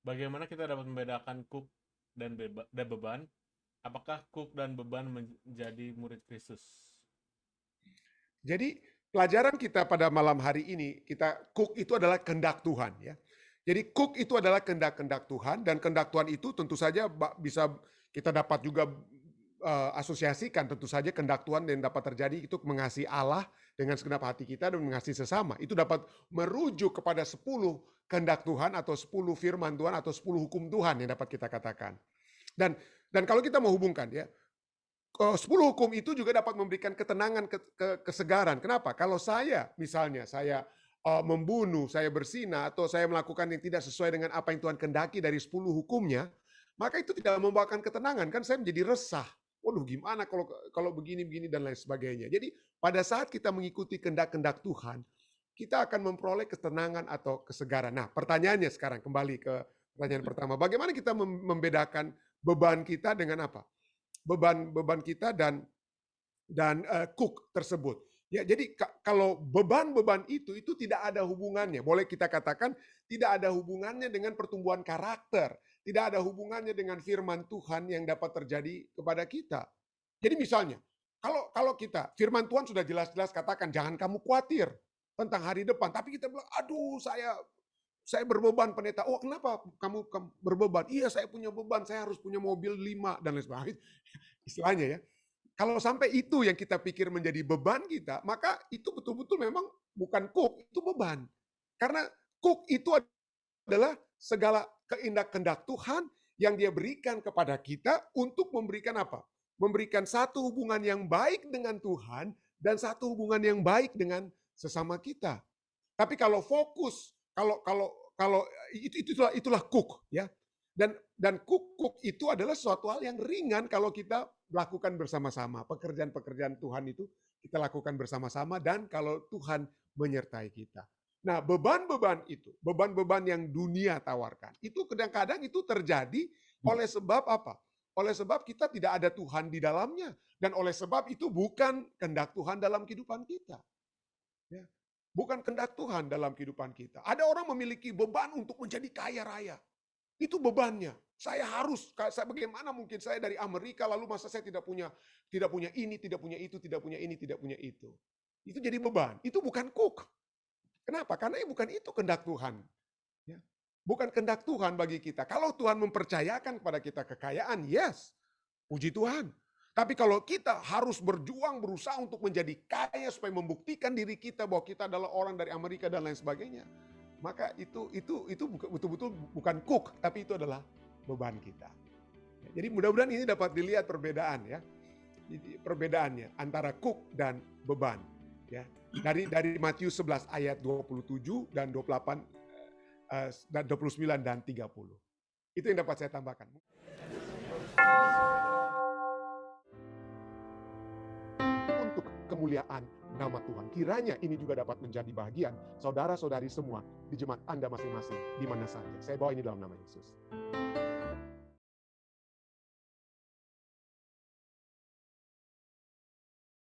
Bagaimana kita dapat membedakan kuk dan beban? Apakah kuk dan beban menjadi murid Kristus? Jadi pelajaran kita pada malam hari ini, kita cook itu adalah kehendak Tuhan ya. Jadi cook itu adalah kehendak-kehendak Tuhan dan kehendak Tuhan itu tentu saja bisa kita dapat juga asosiasikan tentu saja kehendak Tuhan yang dapat terjadi itu mengasihi Allah dengan segenap hati kita dan mengasihi sesama. Itu dapat merujuk kepada 10 kehendak Tuhan atau 10 firman Tuhan atau 10 hukum Tuhan yang dapat kita katakan. Dan kalau kita mau hubungkan ya, 10 hukum itu juga dapat memberikan ketenangan, kesegaran. Kenapa? Kalau saya, misalnya, saya membunuh, saya berzina, atau saya melakukan yang tidak sesuai dengan apa yang Tuhan kehendaki dari 10 hukumnya, maka itu tidak membawakan ketenangan. Kan saya menjadi resah. Waduh, gimana kalau begini-begini dan lain sebagainya. Jadi pada saat kita mengikuti kehendak-kehendak Tuhan, kita akan memperoleh ketenangan atau kesegaran. Nah, pertanyaannya sekarang kembali ke pertanyaan pertama. Bagaimana kita membedakan beban kita dengan apa? Beban kita dan cook tersebut. Ya, jadi kalau beban-beban itu tidak ada hubungannya. Boleh kita katakan tidak ada hubungannya dengan pertumbuhan karakter, tidak ada hubungannya dengan firman Tuhan yang dapat terjadi kepada kita. Jadi misalnya, kalau kita firman Tuhan sudah jelas-jelas katakan jangan kamu khawatir tentang hari depan, tapi kita bilang, aduh saya berbeban pendeta. Oh, kenapa kamu berbeban? Iya, saya punya beban, saya harus punya mobil 5 dan lain sebagainya. Istilahnya ya. Kalau sampai itu yang kita pikir menjadi beban kita, maka itu betul-betul memang bukan cook, itu beban. Karena cook itu adalah segala kehendak-kehendak Tuhan yang dia berikan kepada kita untuk memberikan apa? Memberikan satu hubungan yang baik dengan Tuhan dan satu hubungan yang baik dengan sesama kita. Tapi kalau fokus, kalau itulah cook ya. Dan cook itu adalah suatu hal yang ringan kalau kita lakukan bersama-sama. Pekerjaan-pekerjaan Tuhan itu kita lakukan bersama-sama dan kalau Tuhan menyertai kita. Nah, beban-beban yang dunia tawarkan, itu kadang-kadang itu terjadi oleh sebab apa? Oleh sebab kita tidak ada Tuhan di dalamnya. Dan oleh sebab itu bukan kehendak Tuhan dalam kehidupan kita. Ya. Bukan kehendak Tuhan dalam kehidupan kita. Ada orang memiliki beban untuk menjadi kaya raya. Itu bebannya. Saya harus, bagaimana mungkin saya dari Amerika lalu masa saya tidak punya ini, tidak punya itu, tidak punya ini, tidak punya itu. Itu jadi beban. Itu bukan cook. Kenapa? Karena bukan itu kehendak Tuhan. Ya. Bukan kehendak Tuhan bagi kita. Kalau Tuhan mempercayakan kepada kita kekayaan, yes, puji Tuhan. Tapi kalau kita harus berjuang, berusaha untuk menjadi kaya supaya membuktikan diri kita bahwa kita adalah orang dari Amerika dan lain sebagainya, maka itu betul-betul bukan cook, tapi itu adalah beban kita. Jadi mudah-mudahan ini dapat dilihat perbedaan ya, perbedaannya antara cook dan beban. Ya, dari Matius 11 ayat 27 dan 28 dan 29 dan 30. Itu yang dapat saya tambahkan. Untuk kemuliaan nama Tuhan. Kiranya ini juga dapat menjadi bagian saudara-saudari semua di jemaat Anda masing-masing, di mana saja. Saya bawa ini dalam nama Yesus.